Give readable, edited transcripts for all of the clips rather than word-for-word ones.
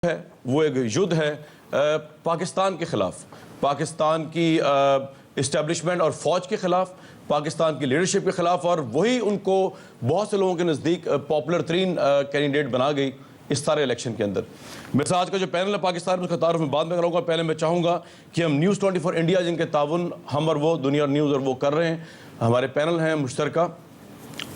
है वो एक युद्ध है पाकिस्तान के खिलाफ, पाकिस्तान की इस्टेब्लिशमेंट और फौज के खिलाफ, पाकिस्तान की लीडरशिप के खिलाफ, और वही उनको बहुत से लोगों के नज़दीक पॉपुलर तरीन कैंडिडेट बना गई इस सारे इलेक्शन के अंदर। मेरे साथ आज का जो पैनल है पाकिस्तान में, उसका तारुफ मैं बाद में कराऊंगा। पहले मैं चाहूँगा कि हम न्यूज़ 24 इंडिया, जिनके ताउन हम और वो दुनिया न्यूज़ और वो कर रहे हैं, हमारे पैनल हैं मुश्तरका,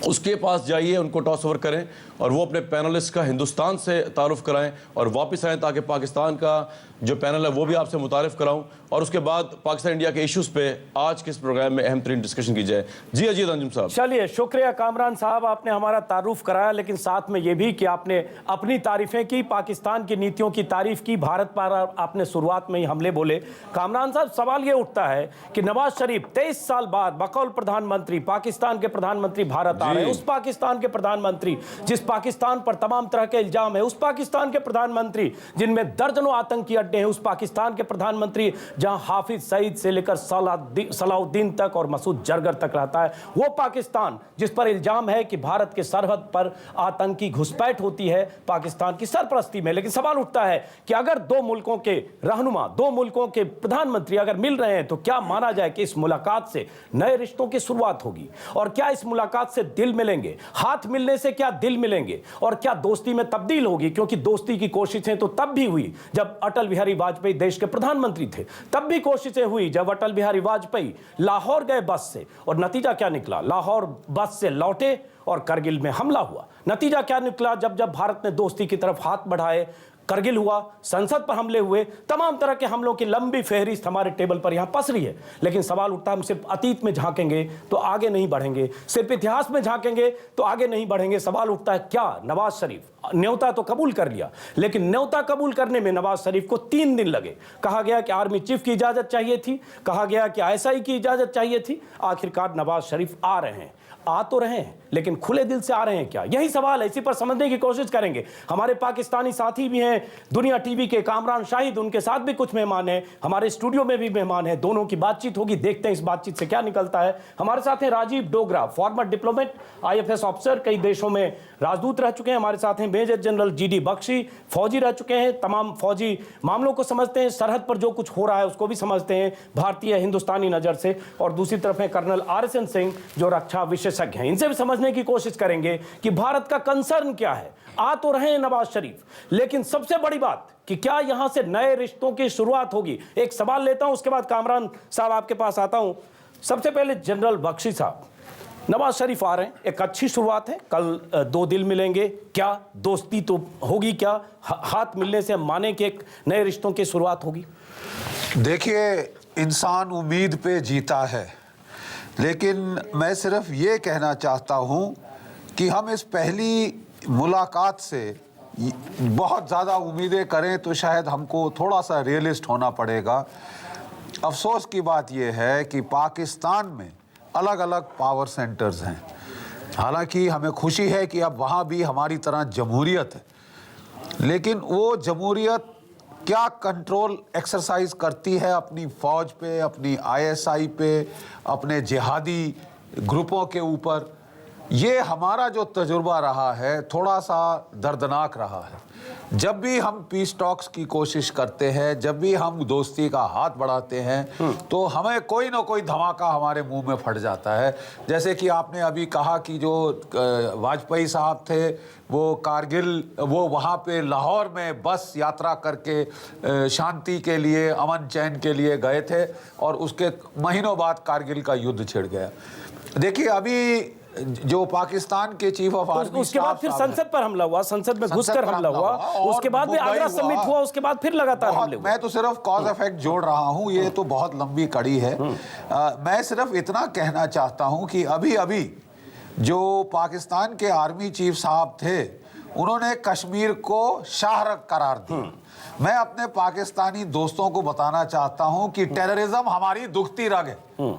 उसके पास जाइए, उनको टॉस ओवर करें और वो अपने पैनलिस्ट का हिंदुस्तान से तारुफ कराएं और वापस आएँ, ताकि पाकिस्तान का जो पैनल है वो भी आपसे मुतारिफ कराऊं, और उसके बाद पाकिस्तान इंडिया के इश्यूज़ पे आज के इस प्रोग्राम में अहम तरीन डिस्कशन की जाए। जी अजीत अंजुम साहब। चलिए, शुक्रिया कामरान साहब, आपने हमारा तारुफ कराया, लेकिन साथ में ये भी कि आपने अपनी तारीफें की, पाकिस्तान की नीतियों की तारीफ की, भारत पर आपने शुरुआत में ही हमले बोले। कामरान साहब, सवाल ये उठता है कि नवाज शरीफ 23 साल बाद बकौल प्रधानमंत्री, पाकिस्तान के प्रधानमंत्री भारत आ रहे हैं, उस पाकिस्तान के प्रधानमंत्री जिस पाकिस्तान पर तमाम तरह के इल्जाम है, उस पाकिस्तान के प्रधानमंत्री जिनमें दर्जनों आतंकी अड्डे हैं, उस पाकिस्तान के प्रधानमंत्री जहां हाफिज सईद से लेकर सलाउद्दीन तक और मसूद जरगर तक रहता है, वो पाकिस्तान जिस पर इल्जाम है कि भारत के सरहद पर आतंकी घुसपैठ होती है पाकिस्तान की सरपरस्ती में। लेकिन सवाल उठता है कि अगर दो मुल्कों के रहनुमा, दो मुल्कों के प्रधानमंत्री अगर मिल रहे हैं, तो क्या माना जाए कि इस मुलाकात से नए रिश्तों की शुरुआत होगी? और क्या इस मुलाकात से दिल मिलेंगे? हाथ मिलने से क्या दिल मिलेंगे? और क्या दोस्ती में तब्दील होगी? क्योंकि दोस्ती की कोशिशें तो तब भी हुई जब अटल बिहारी वाजपेयी देश के प्रधानमंत्री थे, तब भी कोशिशें हुई जब अटल बिहारी वाजपेयी लाहौर गए बस से, और नतीजा क्या निकला? लाहौर बस से लौटे और करगिल में हमला हुआ। नतीजा क्या निकला? जब जब भारत ने दोस्ती की तरफ हाथ बढ़ाए, करगिल हुआ, संसद पर हमले हुए, तमाम तरह के हमलों की लंबी फहरिस्त हमारे टेबल पर यहां पसरी है। लेकिन सवाल उठता है, हम सिर्फ अतीत में झांकेंगे तो आगे नहीं बढ़ेंगे, सिर्फ इतिहास में झांकेंगे तो आगे नहीं बढ़ेंगे। सवाल उठता है, क्या नवाज शरीफ न्योता तो कबूल कर लिया, लेकिन न्योता कबूल करने में नवाज शरीफ को 3 दिन लगे। कहा गया कि आर्मी चीफ की इजाजत चाहिए थी, कहा गया कि आईएसआई की इजाजत चाहिए थी। आखिरकार नवाज शरीफ आ रहे हैं, आ तो रहे हैं, लेकिन खुले दिल से आ रहे हैं क्या? यही सवाल है, इसी पर समझने की कोशिश करेंगे। हमारे पाकिस्तानी साथी भी हैं, दुनिया टीवी के कामरान शाहिद, उनके साथ भी कुछ मेहमान हैं, हमारे स्टूडियो में भी मेहमान हैं, दोनों की बातचीत होगी, देखते हैं इस बातचीत से क्या निकलता है। हमारे साथ हैं Rajiv Dogra, former diplomat, IFS officer, कई देशों में राजदूत रह चुके हैं। हमारे साथ हैं मेजर जनरल GD बख्शी, फौजी रह चुके हैं, तमाम फौजी मामलों को समझते हैं, सरहद पर जो कुछ हो रहा है उसको भी समझते हैं भारतीय हिंदुस्तानी नज़र से। और दूसरी तरफ है कर्नल RSN सिंह, जो रक्षा विशेषज्ञ हैं। इनसे भी समझने की कोशिश करेंगे कि भारत का कंसर्न क्या है। आ तो रहे हैं नवाज शरीफ, लेकिन सबसे बड़ी बात कि क्या यहां से नए रिश्तों की शुरुआत होगी? एक सवाल लेता हूं, उसके बाद कामरान साहब आपके पास आता हूं। सबसे पहले जनरल बख्शी साहब, नवाज शरीफ आ रहे हैं, एक अच्छी शुरुआत है, कल 2 दिल मिलेंगे, क्या दोस्ती तो होगी? क्या हाथ मिलने से हम माने कि एक नए रिश्तों की शुरुआत होगी? देखिए, इंसान उम्मीद पे जीता है, लेकिन मैं सिर्फ ये कहना चाहता हूँ कि हम इस पहली मुलाकात से बहुत ज़्यादा उम्मीदें करें तो शायद हमको थोड़ा सा रियलिस्ट होना पड़ेगा। अफसोस की बात यह है कि पाकिस्तान में अलग अलग पावर सेंटर्स हैं। हालांकि हमें खुशी है कि अब वहाँ भी हमारी तरह जमहूरियत है, लेकिन वो जमहूरियत क्या कंट्रोल एक्सरसाइज करती है अपनी फ़ौज पे, अपनी ISI पे, अपने जिहादी ग्रुपों के ऊपर, ये हमारा जो तजुर्बा रहा है थोड़ा सा दर्दनाक रहा है। जब भी हम पीस टॉक्स की कोशिश करते हैं, जब भी हम दोस्ती का हाथ बढ़ाते हैं, तो हमें कोई ना कोई धमाका हमारे मुंह में फट जाता है। जैसे कि आपने अभी कहा कि जो वाजपेयी साहब थे वो कारगिल, वो वहाँ पे लाहौर में बस यात्रा करके शांति के लिए, अमन चैन के लिए गए थे, और उसके महीनों बाद कारगिल का युद्ध छिड़ गया। देखिए, अभी जो पाकिस्तान के चीफ ऑफ आर्मी, उसके बाद फिर संसद पर हमला हुआ, संसद में घुसकर हमला हुआ, उसके बाद भी आगरा समिट हुआ, उसके बाद फिर लगातार हमले हुए। मैं तो सिर्फ कॉज इफेक्ट जोड़ रहा हूं, ये तो बहुत लंबी कड़ी है। मैं सिर्फ इतना कहना चाहता हूं कि अभी अभी जो पाकिस्तान के आर्मी चीफ साहब थे, उन्होंने कश्मीर को शाहरग करार दिया। मैं अपने पाकिस्तानी दोस्तों को बताना चाहता हूं कि टेररिज्म हमारी दुखती रग है।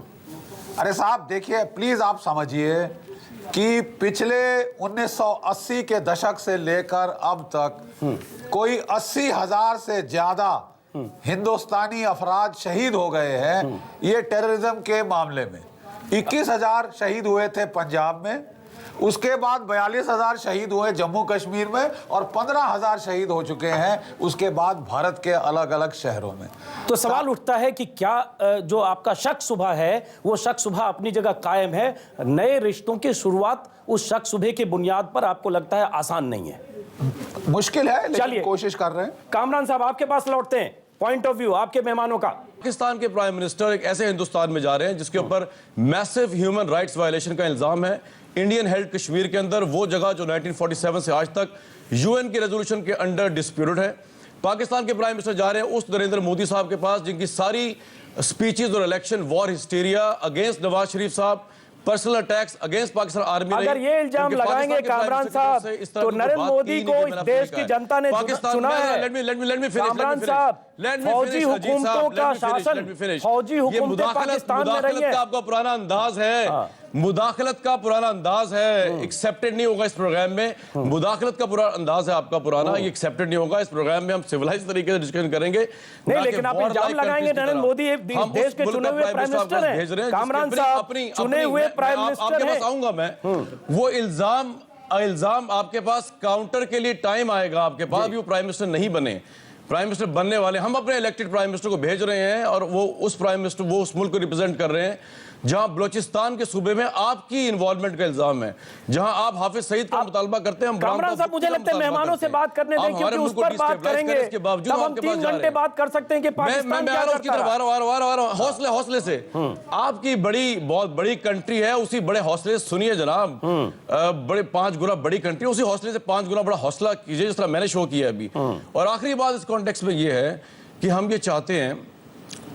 अरे साहब, देखिए प्लीज, आप समझिए कि पिछले 1980 के दशक से लेकर अब तक कोई 80,000 से ज्यादा हिंदुस्तानी अफराद शहीद हो गए हैं ये टेररिज्म के मामले में। 21,000 शहीद हुए थे पंजाब में, उसके बाद 42,000 शहीद हुए जम्मू कश्मीर में और 15,000 शहीद हो चुके हैं उसके बाद भारत के अलग अलग शहरों में। तो सवाल उठता है कि क्या जो आपका शक सुबह है वो शक सुबह अपनी जगह कायम है? नए रिश्तों की शुरुआत उस शक सुबह की बुनियाद पर आपको लगता है आसान नहीं है? मुश्किल है, लेकिन चलिए कोशिश कर रहे हैं। कामरान साहब आपके पास लौटते हैं, पॉइंट ऑफ व्यू आपके मेहमानों का। पाकिस्तान के प्राइम मिनिस्टर एक ऐसे हिंदुस्तान में जा रहे हैं जिसके ऊपर मैसिव ह्यूमन राइट्स वायलेशन का इल्जाम है। इंडियन हेल्ड कश्मीर के अंदर वो जगह जो 1947 से आज तक यूएन के रेजोल्यूशन के अंडर डिस्प्यूटेड है। पाकिस्तान के प्राइम मिनिस्टर जा रहे हैं उस नरेंद्र मोदी साहब के पास जिनकी सारी स्पीचेस और election war hysteria against Nawaz Sharif साहब, personal attacks against Pakistan army. अगर ये इल्जाम लगाएंगे कामरान साहब तो नरेंद्र मोदी को इस देश की जनता ने चुना है। कामरान साहब, फौजी हुकूमतों का शासन, फौजी हुकूमतें पाकिस्तान में रही हैं। आपका पुराना अंदाज है, मुदाखलत का पुराना अंदाज है, एक्सेप्टेड नहीं होगा इस प्रोग्राम में। मुदाखलत का पूरा अंदाज है आपका पुराना, ये एक्सेप्टेड नहीं होगा इस प्रोग्राम में। हम सिविलाइज तरीके से डिस्कशन करेंगे। नहीं, लेकिन आप इल्जाम लगाएंगे नरेंद्र मोदी देश के चुने हुए प्राइम मिनिस्टर हैं। कामरान साहब चुने हुए प्राइम मिनिस्टर हैं। बताऊंगा मैं वो इल्जाम आपके पास काउंटर के लिए टाइम आएगा। आपके पास भी वो प्राइम मिनिस्टर नहीं बने, प्राइम मिनिस्टर बनने वाले। हम अपने इलेक्टेड प्राइम मिनिस्टर को भेज रहे हैं और वो उस प्राइम मिनिस्टर वो उस मुल्क को रिप्रेजेंट कर रहे हैं जहां बलोचिस्तान के सूबे में आपकी इन्वॉल्वमेंट का इल्जाम है, जहां आप हाफिज सईद का मुतालबा करते हैं। कामरान साहब मुझे लगता है मेहमानों से बात करने दें, क्योंकि उस पर बात करेंगे तब हम 3 घंटे बात कर सकते हैं कि पाकिस्तान क्या करता है। हौसले से आपकी बहुत बड़ी कंट्री है, उसी बड़े हौसले से सुनिए जनाब। बड़े 5 गुना बड़ी कंट्री, उसी हौसले से 5 गुना बड़ा हौसला कीजिए जिस तरह मैंने शो किया अभी। और आखिरी बात इस कॉन्टेक्स्ट में ये है कि हम ये चाहते हैं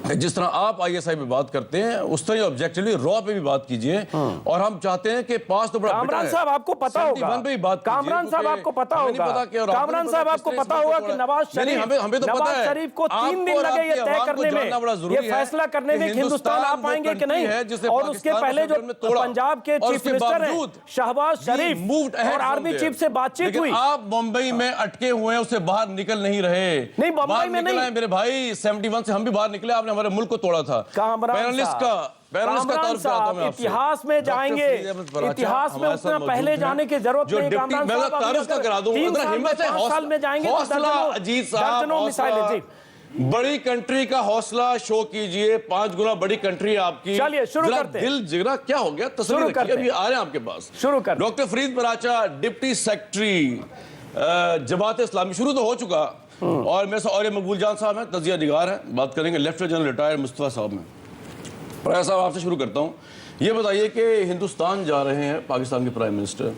जिस तरह आप आईएसआई पे बात करते हैं उस तरह ऑब्जेक्टिवली रॉ पे भी बात कीजिए। और हम चाहते हैं कि 5 तो बड़ा कामरान साहब आपको पता होगा, कामरान साहब आपको पता होगा, कामरान साहब आपको पता होगा कि नवाज शरीफ को 3 दिन लगे ये तय करने में, ये फैसला करने में कि हिंदुस्तान आ पाएंगे कि नहीं। और उसके पहले जो पंजाब के चीफ मिनिस्टर हैं शहबाज शरीफ और आर्मी चीफ से बातचीत हुई। आप मुंबई में अटके हुए हैं, उससे बाहर निकल नहीं रहे। नहीं, मुंबई में नहीं मेरे भाई, 71 से हम भी बाहर निकले, आपने हमारे मुल्क को तोड़ा था। कामरान साहब इतिहास में जाएंगे, इतिहास में उतना पहले जाने की जरूरत नहीं। कामरान साहब 3 साल में जाएंगे दर्जनों मिसाइलें। जी, बड़ी कंट्री का हौसला शो कीजिए, 5 गुना बड़ी कंट्री है आपकी। चलिए शुरू करते हैं। दिल जिगरा क्या हो गया, तस्वीर रखिए, अभी आ रहे हैं आपके पास। शुरू कर। Doctor Farid बराचा, deputy secretary Jamaat Islami, शुरू तो हो चुका। और मेरे साथ और मकबूल जान साहब हैं, तजिया निगार हैं, बात करेंगे। लेफ्टिनेंट जनरल रिटायर्ड मुस्तफा साहब हैं। प्राय साहब आपसे शुरू करता हूँ, ये बताइए कि हिंदुस्तान जा रहे हैं पाकिस्तान के प्राइम मिनिस्टर,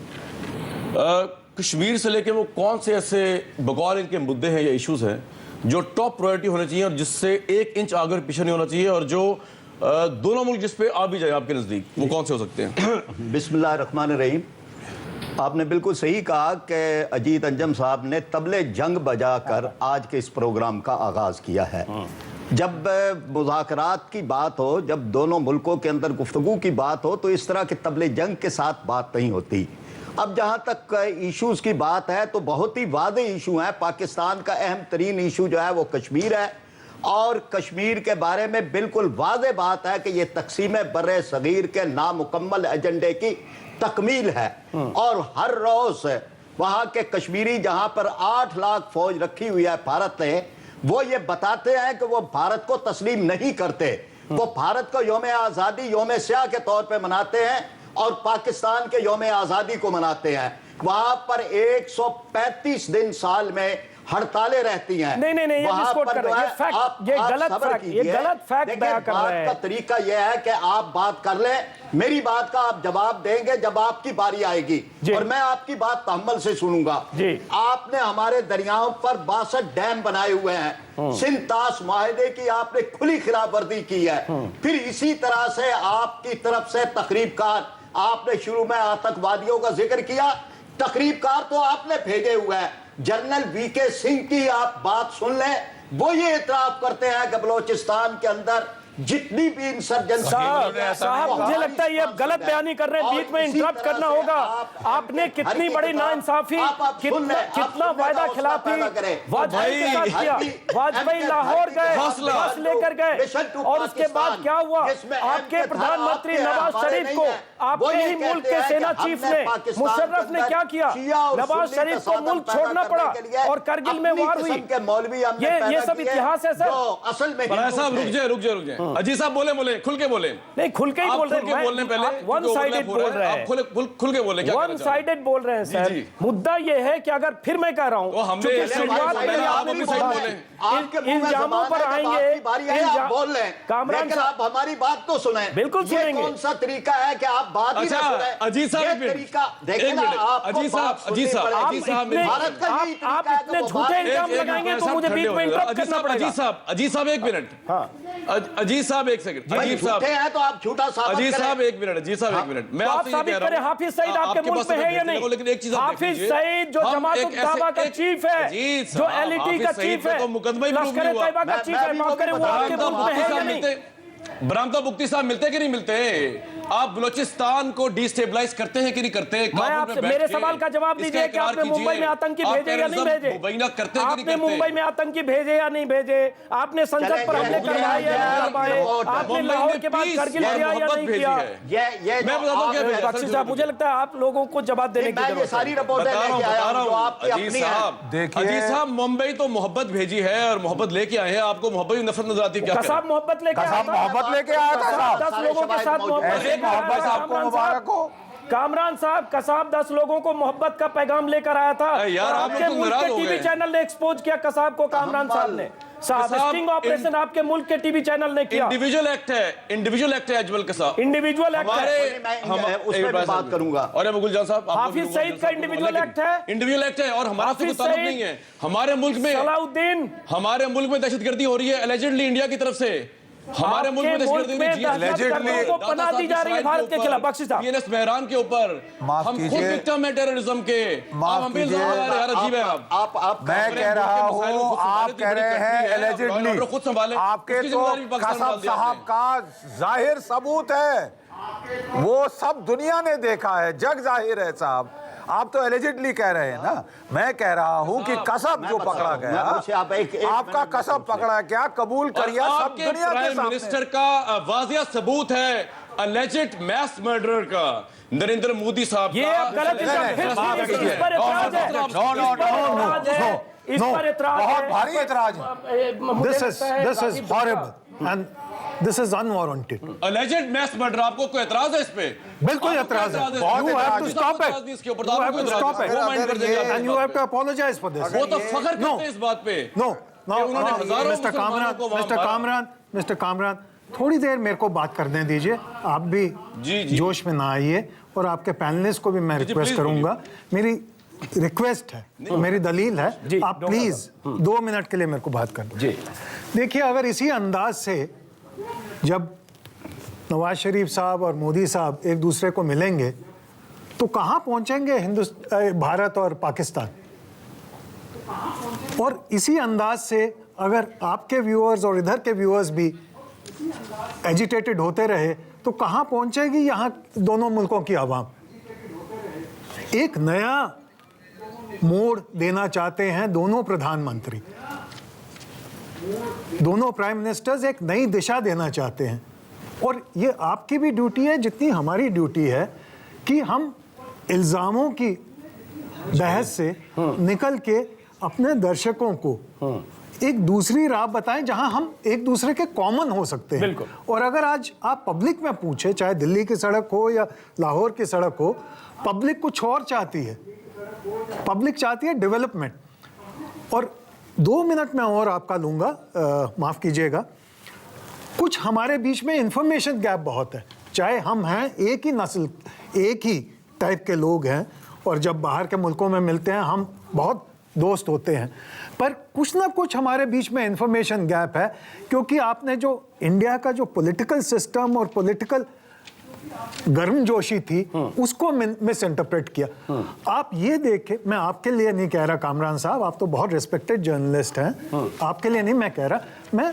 कश्मीर से लेके वो कौन से ऐसे बकौल इनके मुद्दे हैं या इश्यूज हैं जो टॉप प्रायोरिटी होने चाहिए और जिससे 1 इंच आगे पीछे नहीं होना चाहिए, और जो दोनों मुल्क जिस पे आ भी जाए आपके नजदीक, वो कौन से हो सकते हैं? बिस्मिल्लाह रहमान रहीम। आपने बिल्कुल सही कहा कि अजीत अंजम साहब ने तबले जंग बजाकर आज के इस प्रोग्राम का आगाज़ किया है। जब मुज़ाकरात की बात हो, जब दोनों मुल्कों के अंदर गुफ्तगू की बात हो, तो इस तरह के तबले जंग के साथ बात नहीं होती। अब जहाँ तक इश्यूज़ की बात है तो बहुत ही वादे इशू हैं। पाकिस्तान का अहम तरीन इशू जो है वो कश्मीर है, और कश्मीर के बारे में बिल्कुल वादे बात है कि ये तकसीम बर्रे सगीर के नामुकम्मल एजेंडे की तकमील है। और हर रोज वहाँ के कश्मीरी जहाँ पर 8 लाख फौज रखी हुई है भारत ने, वो ये बताते हैं कि वो भारत को तस्लीम नहीं करते। वो भारत को यौम आज़ादी यौम स्याह के तौर पे मनाते हैं और पाकिस्तान के यौम आज़ादी को मनाते हैं। वहाँ पर 135 दिन साल में हड़तालें रहती हैं। नहीं, ये डिस्कोट कर रहे हैं, ये गलत फैक्ट बयां कर रहे हैं। का तरीका यह है कि आप बात कर लें, मेरी बात का आप जवाब देंगे जब आपकी बारी आएगी, और मैं आपकी बात तहम्मुल से सुनूंगा। आपने हमारे दरियाओं पर 62 डैम बनाए हुए हैं, सिंध-ताश मुआहदे की आपने खुली खिलाफवर्जी की है। फिर इसी तरह से आपकी तरफ से तकरीबकार, आपने शुरू में आतंकवादियों का जिक्र किया, तकरीबकार तो आपने भेजे हुए हैं। जनरल वीके सिंह की आप बात सुन लें, वो ये इतराफ करते हैं कि बलोचिस्तान के अंदर जितनी भी इंसर्जेंसी साहब मुझे लगता है ये अब गलत बयानी कर रहे हैं, बीच में इंटरप्ट करना होगा। आपने कितनी बड़ी नाइंसाफी, कितना वायदा खिलाफी वाजपेयी के साथ किया। वाजपेयी लाहौर गए, बस लेकर गए, और उसके बाद क्या हुआ? आपके प्रधानमंत्री नवाज शरीफ को आपके ही मुल्क के सेना चीफ ने, मुशर्रफ ने क्या किया? नवाज शरीफ को मुल्क छोड़ना पड़ा और करगिल में वार हुई। ये सब इतिहास है सर। असल में साहब रुक जाए अजीज साहब बोले खुल के बोले। नहीं, खुल के ही बोल रहे हैं। बोलने पहले वन साइडेड बोल रहे हैं, खुल के बोले। वन साइडेड बोल रहे हैं सर। मुद्दा ये है कि अगर फिर मैं कह रहा हूँ, शुरुआत में इल्जामों पर आएंगे, बोल रहे हैं कामरान साहब, हमारी बात तो सुने। बिल्कुल सुनेंगे। कौन सा तरीका है कि आप बात ही ना सुने? अजीज साहब तरीका देखना, आप इतने झूठे इल्जाम लगाएंगे तो मुझे बीच में इंटरप्ट करना पड़ेगा। अजीज साहब एक मिनट। अजीज साहब एक सेकंड। अजीज साहब हैं तो आप झूठा साबित अजीज साहब एक मिनट। अजीज साहब एक मिनट। मैं आप साबित करें हाफिज सईद आपके मुल्क में है या नहीं? लेकिन एक चीज हाफिज सईद जो जमात उद दावा का चीफ है, जो एलईटी का चीफ है, लश्कर तैयबा का चीफ है, माफ करें, वो आपके मुल्क में है या नहीं? बरामदा मुफ्ती साहब मिलते कि नहीं मिलते? आप बलोचिस्तान को डिस्टेबलाइज करते हैं कि नहीं करते? मैं आपसे मेरे सवाल का जवाब दीजिए कि आपने मुंबई में आतंकी भेजे या नहीं भेजे? आपने मुंबई में आतंकी भेजे या नहीं भेजे? आपने संसद पर हमले करवाए या नहीं करवाए? आपने लाहौर के बाद करगिल किया या नहीं किया? मैं बताता हूं क्या बख्शी साहब, मुझे लगता है आप लोगों को जवाब देने की जरूरत है। सारी रिपोर्टें लेके आया हूं जो आपकी अपनी है। अजीज साहब मुंबई तो मोहब्बत भेजी है और मोहब्बत लेके आए हैं। आपको मोहब्बत नफरत नजर आती है क्या? कसाब मोहब्बत लेके आया था, मोहब्बत लेके आया था साहब। 10 लोगों के साथ मोहब्बत आपको मुबारक हो। कामरान साहब, कसाब 10 लोगों को मोहब्बत का पैगाम लेकर आया था। यार, आप आपके लोग तो मुल्क नाराज के हो टीवी गए। चैनल ने एक्सपोज किया कसाब को, कामरान साहब ने। स्टिंग ऑपरेशन आपके मुल्क के टीवी चैनल ने किया। इंडिविजुअल एक्ट है अजमल कसाब। इंडिविजुअल एक्ट है। मैं उस पर भी बात करूंगा। और अबू गुलजान साहब, हाफिज सईद का इंडिविजुअल एक्ट है। इंडिविजुअल एक्ट है और हमारा तो कोई ताल्लुक नहीं है। हमारे मुल्क में सलाउद्दीन, हमारे मुल्क में दहशतगर्दी हो रही है एलिजेडली इंडिया की तरफ से। हमारे मुल्क में दहशतगर्दी को पनाह दी जा रही है भारत के खिलाफ। बख्शी साहब, पीएनएस मेहरान के ऊपर हम खुद विक्टिम है टेररिज्म के। माफ कीजिए, मैं कह रहा हूँ, आप कह रहे हैं एलिजिडली, खुद संभाले। आपके तो कसाब साहब का जाहिर सबूत है, वो सब दुनिया ने देखा है, जग जाहिर है साहब। आप तो एलिजिडली कह रहे हैं ना, मैं कह रहा हूं कि कसब जो पकड़ा गया, आपका कसब पकड़ा क्या, कबूल करिए सब दुनिया के सामने। मिनिस्टर का वाजिया सबूत है अलेजिड मैस मर्डर का, नरेंद्र मोदी साहब। ये अब गलत इस पर एतराज है, इस पर एतराज है, बहुत भारी एतराज है। This is horrible and this is unwarranted. Alleged mass murder, आपको कोई एतराज है इस पे? बिल्कुल एतराज है। You have to stop it. You have to stop it. And you have to apologize for this. वो तो फख्र करते हैं इस बात पे। No, Mr. Kamran, थोड़ी देर मेरे को बात करने दीजिए। आप भी जोश में ना आइए और आपके पैनलिस्ट को भी मैं रिक्वेस्ट करूंगा। मेरी रिक्वेस्ट है, मेरी दलील है, आप प्लीज 2 मिनट के लिए मेरे को बात करना। देखिए, अगर इसी अंदाज से जब नवाज शरीफ साहब और मोदी साहब एक दूसरे को मिलेंगे तो कहां पहुंचेंगे भारत और पाकिस्तान? और इसी अंदाज से अगर आपके व्यूअर्स और इधर के व्यूअर्स भी एजिटेटेड होते रहे तो कहां पहुंचेगी यहां दोनों मुल्कों की आवाम? एक नया मोड़ देना चाहते हैं दोनों प्रधानमंत्री, दोनों प्राइम मिनिस्टर्स एक नई दिशा देना चाहते हैं। और ये आपकी भी ड्यूटी है जितनी हमारी ड्यूटी है कि हम इल्ज़ामों की बहस से निकल के अपने दर्शकों को एक दूसरी राह बताएं जहां हम एक दूसरे के कॉमन हो सकते हैं। और अगर आज आप पब्लिक में पूछे, चाहे दिल्ली की सड़क हो या लाहौर की सड़क हो, पब्लिक कुछ और चाहती है। पब्लिक चाहती है डेवलपमेंट। और 2 मिनट में और आपका लूंगा, माफ कीजिएगा। कुछ हमारे बीच में इंफॉर्मेशन गैप बहुत है, चाहे हम हैं एक ही नस्ल, एक ही टाइप के लोग हैं और जब बाहर के मुल्कों में मिलते हैं हम बहुत दोस्त होते हैं, पर कुछ ना कुछ हमारे बीच में इंफॉर्मेशन गैप है, क्योंकि आपने जो इंडिया का जो पॉलिटिकल सिस्टम और पॉलिटिकल गर्मजोशी थी उसको मिस इंटरप्रेट किया। आप ये देखें, मैं आपके लिए नहीं कह रहा कामरान साहब, आप तो बहुत रिस्पेक्टेड जर्नलिस्ट हैं, आपके लिए नहीं मैं कह रहा, मैं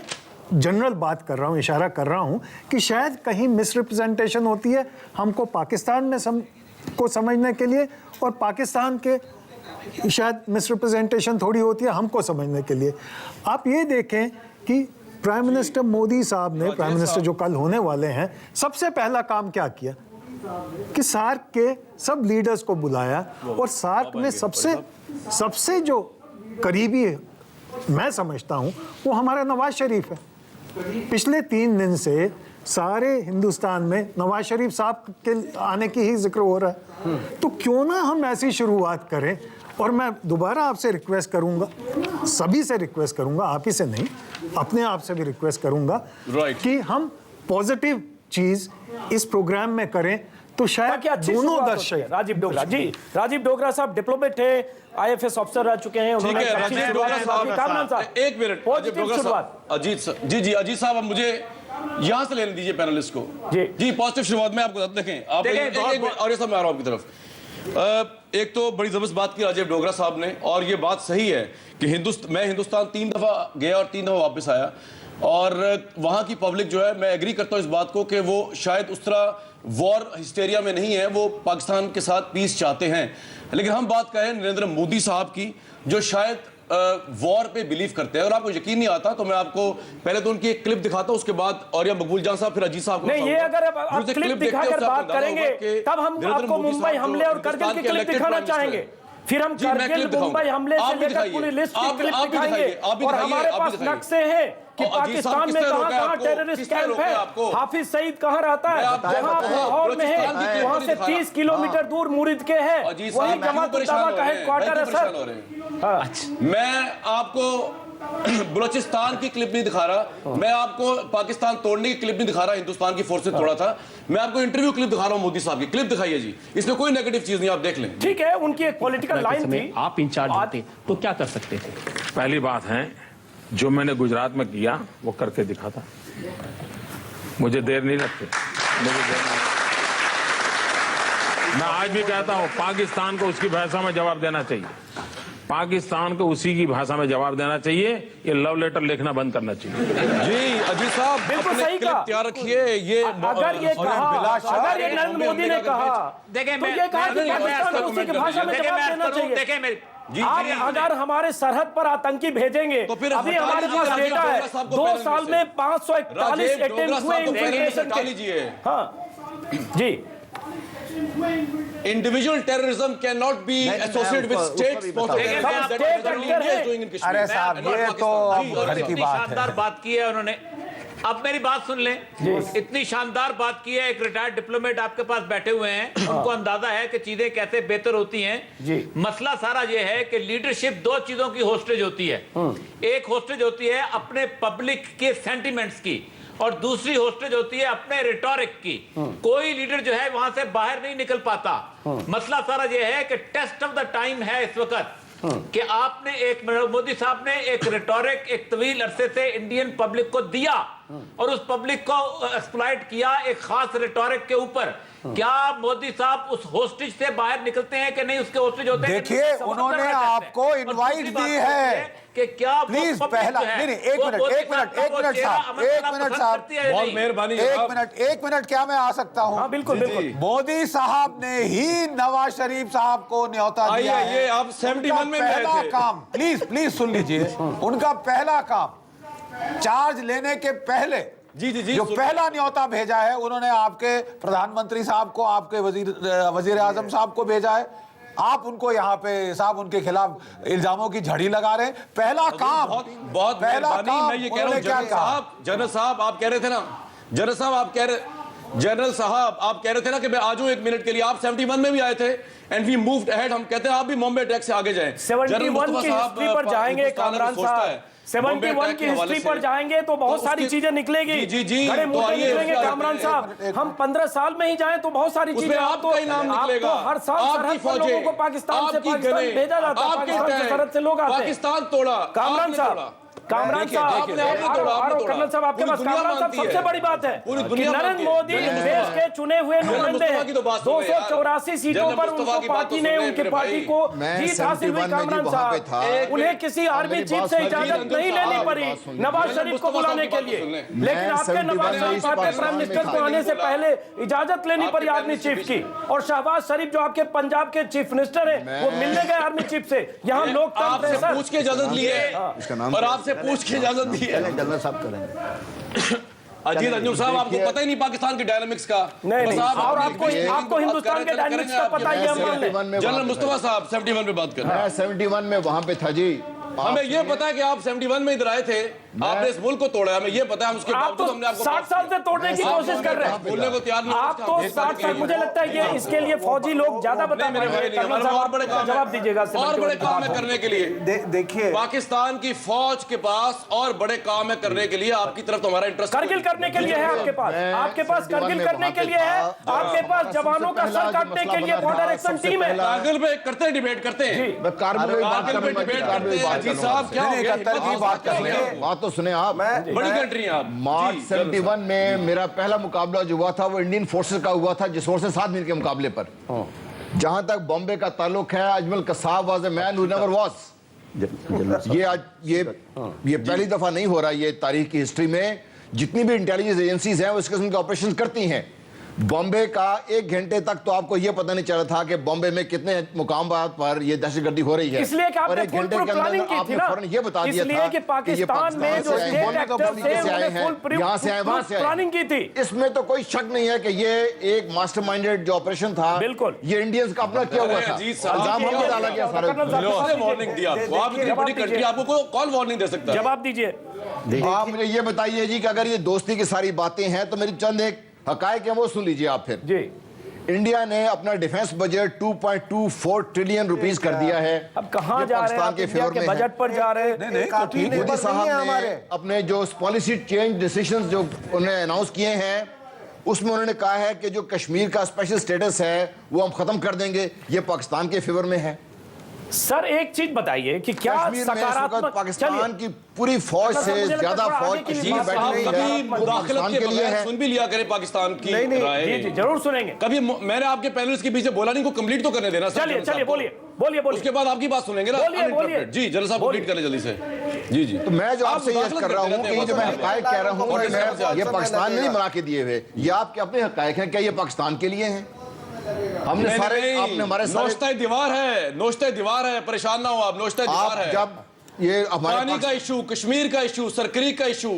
जनरल बात कर रहा हूँ, इशारा कर रहा हूँ कि शायद कहीं मिसरिप्रेजेंटेशन होती है हमको पाकिस्तान में को समझने के लिए, और पाकिस्तान के शायद मिसरिप्रेजेंटेशन थोड़ी होती है हमको समझने के लिए। आप ये देखें कि प्राइम मिनिस्टर मोदी साहब ने, प्राइम मिनिस्टर जो कल होने वाले हैं, सबसे पहला काम क्या किया कि सार्क के सब लीडर्स को बुलाया, और सार्क में सबसे जो करीबी है मैं समझता हूं वो हमारा नवाज शरीफ है। पिछले 3 दिन से सारे हिंदुस्तान में नवाज शरीफ साहब के आने की ही जिक्र हो रहा है, तो क्यों ना हम ऐसी शुरुआत करें। और मैं दोबारा आपसे रिक्वेस्ट करूंगा, सभी से रिक्वेस्ट करूंगा, आप ही से नहीं, अपने आप से भी रिक्वेस्ट करूंगा कि हम पॉजिटिव चीज इस प्रोग्राम में करें, तो शायद दोनों दर्शक। राजीव डोगरा जी, राजीव डोगरा साहब डिप्लोमेट है, IFS ऑफिसर रह चुके हैं, ठीक है राजीव डोगरा साहब, एक मिनट, राजीव डोगरा साहब, अजीत साहब, अब मुझे यहां से लेने दीजिए पैनलिस्ट को। जी पॉजिटिव शुरुआत में आपको देखें, आप और ये सब मैं आ रहा हूं आपकी तरफ। एक तो बड़ी जबरदस्त बात की राजीव डोगरा साहब ने, और ये बात सही है कि मैं हिंदुस्तान 3 दफा गया और 3 दफा वापस आया, और वहां की पब्लिक जो है, मैं एग्री करता हूं इस बात को कि वो शायद उस तरह वॉर हिस्टेरिया में नहीं है, वो पाकिस्तान के साथ पीस चाहते हैं। लेकिन हम बात करें नरेंद्र मोदी साहब की, जो शायद वॉर पे बिलीव करते हैं, और आपको यकीन नहीं आता तो मैं आपको पहले तो उनकी एक क्लिप दिखाता हूं, उसके बाद और या मकबूल जान साहब, फिर अजीत साहब को। नहीं, ये अगर आप क्लिप दिखाकर बात करेंगे तब हम आपको मुंबई हमले और करगिल की क्लिप दिखाना चाहेंगे, फिर हम करगिल मुंबई हमले से लेकर पूरी लिस्ट की क्लिप दिखाएंगे, और हमारे पास नक्शे हैं कि पाकिस्तान में कहां टेररिस्ट कैंप है, हाफिज सईद कहां रहता है, जहां लाहौर में है वहां से 30 किलोमीटर दूर मुरीद के है, वही जमात उद दावा का हेडक्वार्टर है सर। मैं आपको बलूचिस्तान की क्लिप नहीं दिखा रहा, मैं आपको पाकिस्तान तोड़ने की क्लिप नहीं दिखा रहा, हिंदुस्तान की फोर्स से तोड़ा था, मैं आपको इंटरव्यू क्लिप दिखा रहा हूं, मोदी साहब की क्लिप दिखाइए जी, इसमें कोई नेगेटिव चीज नहीं, आप देख लें। ठीक है, उनकी एक पॉलिटिकल लाइन थी, आप इंचार्ज होते तो क्या कर सकते थे? पहली बात है, जो मैंने गुजरात में किया वो करके दिखाता, मुझे देर नहीं लगती, मैं आज भी कहता हूं पाकिस्तान को उसकी भाषा में जवाब देना चाहिए, पाकिस्तान को उसी की भाषा में जवाब देना चाहिए, ये लव लेटर लिखना बंद करना चाहिए। जी अजीत साहब बिल्कुल सही कहा, तैयार रखिए, ये अगर ये कहा, अगर ये नरेंद्र मोदी ने कहा, देखिए तो ये कहा कि पाकिस्तान को उसी की भाषा में जवाब देना चाहिए। देखिए मेरी आप अगर हमारे सरहद पर आतंकी भेजेंगे, तो फिर अभी हमारे पास डेटा है 2 साल में 541 अटेम्प्ट हुए इन्फिल्ट्रेशन के। हाँ जी, individual terrorism can not be associated with state. अरे साहब ये तो घर की बात है। शानदार बात की है उन्होंने, अब मेरी बात सुन लें, इतनी शानदार बात की है, एक रिटायर्ड डिप्लोमेट आपके पास बैठे हुए हैं, उनको अंदाजा है कि चीजें कैसे बेहतर होती हैं। मसला सारा ये है कि लीडरशिप 2 चीजों की होस्टेज होती है, एक होस्टेज होती है अपने पब्लिक के सेंटिमेंट्स की, और दूसरी होस्टेज होती है अपने रिटोरिक की। कोई लीडर जो है वहां से बाहर नहीं निकल पाता। मसला सारा ये है कि टेस्ट ऑफ द टाइम है इस वक्त कि आपने मोदी साहब ने एक रिटोरिक एक तवील अरसे से इंडियन पब्लिक को दिया, और उस पब्लिक को एक्सप्लॉइट किया एक खास रिटोरिक के ऊपर। क्या मोदी साहब उस होस्टेज से बाहर निकलते हैं कि नहीं, उसके होस्टेज होते हैं? देखिए उन्होंने आपको इनवाइट दी है कि क्या प्लीज पहला नहीं एक मिनट क्या मैं आ सकता हूं? बिल्कुल बिल्कुल। मोदी साहब ने ही नवाज शरीफ साहब को न्योता दिया है। ये आप 71 में पहला काम प्लीज सुन लीजिए, उनका पहला काम चार्ज लेने के पहले जी जो पहला न्योता भेजा है, उन्होंने आपके प्रधानमंत्री साहब को, आपके वजीर आजम साहब को भेजा है। आप उनको यहाँ पे साहब उनके खिलाफ इल्जामों की झड़ी लगा रहे हैं। पहला काम बहुत पहला काम मैं ये कह रहा हूं, जनरल साहब आप कह रहे थे ना, जनरल साहब आप कह रहे थे ना कि मैं आ जाऊं 1 मिनट के लिए। आप 71 में भी आए थे एंड वी मूव्ड अहेड। हम कहते हैं आप भी बॉम्बे अटैक से आगे जाएं। 71 की हिस्ट्री पर जाएंगे कामरान साहब, 71 की हिस्ट्री पर जाएंगे तो बहुत सारी चीजें निकलेगी। जी बड़े मुद्दे निकलेंगे कामरान साहब। हम 15 साल में ही जाएं तो बहुत सारी चीजें, आपका ही नाम निकलेगा। हर साल सरहद पर लोगों को पाकिस्तान से भेजा जाता है, पाकिस्तान से सरहद से लोग आते हैं। पाकिस्तान तोड़ा कामरान साहब, कामरान साहब कर्नल साहब आपके पास कामरान साहब सबसे बड़ी बात है कि नरेंद्र मोदी देश के चुने हुए नुमाइंदे हैं। 284 सीटों पर उनको पार्टी ने, उनकी पार्टी को जीत हासिल हुई। कामरान साहब, उन्हें किसी आर्मी चीफ से इजाजत नहीं लेनी पड़ी नवाज शरीफ को बुलाने के लिए, लेकिन आपके नवाज शरीफ आपके प्राइम मिनिस्टर को आने से पहले इजाजत लेनी पड़ी आर्मी चीफ की। और शहबाज शरीफ जो आपके पंजाब के चीफ मिनिस्टर है वो मिलने गए आर्मी चीफ से। यहाँ लोकतंत्र है सर। पूछ के इजाजत ली है और आपसे पूछ के इजाजत दी है। जनरल साहब करेंगे। अजीत अंजुम साहब, आपको पता ही नहीं पाकिस्तान की डायनामिक्स का। नहीं, और आपको हिंदुस्तान के डायनामिक्स का पता ही है। जनरल मुस्तफा साहब 71 में बात कर रहे हैं। 71 में वहां पे था जी। हमें ये पता है कि आप 71 में इधर आए थे, आपने इस मुल्क को तोड़ा, हमें ये पता है। उसके बावजूद हमने आपको 60 साल से तोड़ने की कोशिश कर रहे हैं। बोलने को तैयार नहीं। आप तो 60 साल, मुझे लगता है ये इसके लिए फौजी लोग ज्यादा बता मेरे भाई नहीं, हमारे और बड़े काम जवाब दीजिएगा। और बड़े काम है करने के लिए। देखिए, पाकिस्तान की फौज के पास और बड़े काम है करने के लिए। आपकी तरफ तो हमारा इंटरेस्ट करगिल करने के लिए है आपके पास करगिल करने के लिए है आपके पास, जवानों का सर काटने के लिए बॉर्डर एक्शन टीम है। कारगिल पे करते हैं, डिबेट करते हैं। कारगिल पे डिबेट करते हैं। अजीत साहब, क्या हो गया? बात तो सुने आप। बड़ी कंट्री हैं आप। मार्च 71 में मेरा पहला मुकाबला जो हुआ था वो इंडियन फोर्सेस का हुआ था, जिस फोर्सेस 7 मिनट के मुकाबले पर। जहां तक बॉम्बे का ताल्लुक है, Ajmal Kasab was a man who never was. ये पहली दफा नहीं हो रहा ये तारीख की हिस्ट्री में। जितनी भी इंटेलिजेंस एजेंसीज हैं वो इस किस्म के ऑपरेशन करती हैं। बॉम्बे का 1 घंटे तक तो आपको यह पता नहीं चला था कि बॉम्बे में कितने मुकामात पर यह दहशतगर्दी हो रही है। इसलिए कि आपने फुल प्रूफ प्लानिंग की थी ना, ये बता दिया इसलिए था कि पाकिस्तान में जो स्टेट एक्टर्स थे उन्होंने फुल यहाँ से आए वहां से प्लानिंग की थी। इसमें तो कोई शक नहीं है कि ये एक मास्टरमाइंडेड जो ऑपरेशन था, बिल्कुल ये इंडियंस का अपना किया हुआ था। इल्जाम हमने डाला गया सारे। वार्निंग दिया आपको। आप इतनी बड़ी कंट्री, आपको कौन वार्निंग दे सकता है? जवाब दीजिए। आप मुझे ये बताइए जी कि अगर ये दोस्ती की सारी बातें हैं तो मेरी चंद एक हकायक है वो सुन लीजिए आप फिर। जी, इंडिया ने अपना डिफेंस बजट 2.24 ट्रिलियन रुपीस कर दिया है। अब कहाँ जा रहे हैं आप? इंडिया के बजट पर जा रहे हैं। मोदी साहब ने अपने जो पॉलिसी चेंज डिसीजंस जो उन्होंने अनाउंस किए हैं उसमें उन्होंने कहा है कि जो कश्मीर का स्पेशल स्टेटस है वो हम खत्म कर देंगे। ये पाकिस्तान के फेवर में है। सर एक चीज बताइए कि क्या सकारात्मक पाकिस्तान की पूरी फौज से ज्यादा फौज कश्मीर बैठी हुई है, मुदाखलत के बगैर सुन भी लिया करें पाकिस्तान की राय। जी जरूर सुनेंगे। कभी मैंने आपके पैनलिस्ट के पीछे बोला नहीं, को कंप्लीट तो करने देना। चलिए बोलिए। उसके बाद आपकी बात सुनेंगे ना। बोलिए। जी जनरल साहब कंप्लीट करें जल्दी से। जी तो मैं जो आपसे ये कर रहा हूँ कि जो मैं हकायक कह रहा हूँ ये पाकिस्तान ने नहीं बना के दिए हुए, ये आपके अपने हकायक हैं। क्या ये पाकिस्तान के लिए हैं? हमने सारे आपने हमारे नोश्ता दीवार है, परेशान ना हो आप। नोश्ता दीवार है। जब ये पानी का इशू, कश्मीर का इशू, सरकरी का इशू,